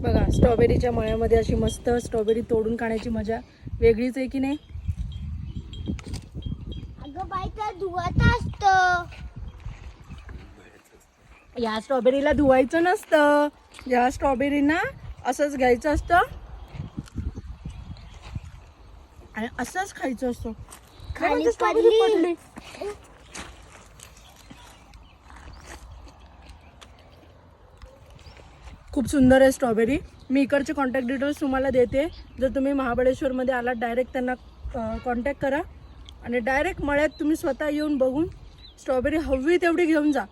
बघा स्ट्रॉबेरीच्या मळ्यामध्ये अशी मस्त स्ट्रॉबेरी तोडून खाण्याची मजा वेगळीच आहे की नाही? अगं बाई तर धुवत असतं. या स्ट्रॉबेरीला धुवायचं नसतं, या स्ट्रॉबेरीना असंच घ्यायचं असतं आणि असंच खायचं असतं. खाली स्ट्रॉबेरी पडली. पडली. खूप सुंदर आहे स्ट्रॉबेरी. मी इकडचे कॉन्टॅक्ट डिटेल्स तुम्हाला देते. जर तुम्ही महाबळेश्वरमध्ये आलात डायरेक्ट त्यांना कॉन्टॅक्ट करा आणि डायरेक्ट मळ्यात तुम्ही स्वतः येऊन बघून स्ट्रॉबेरी हवी तेवढी घेऊन जा.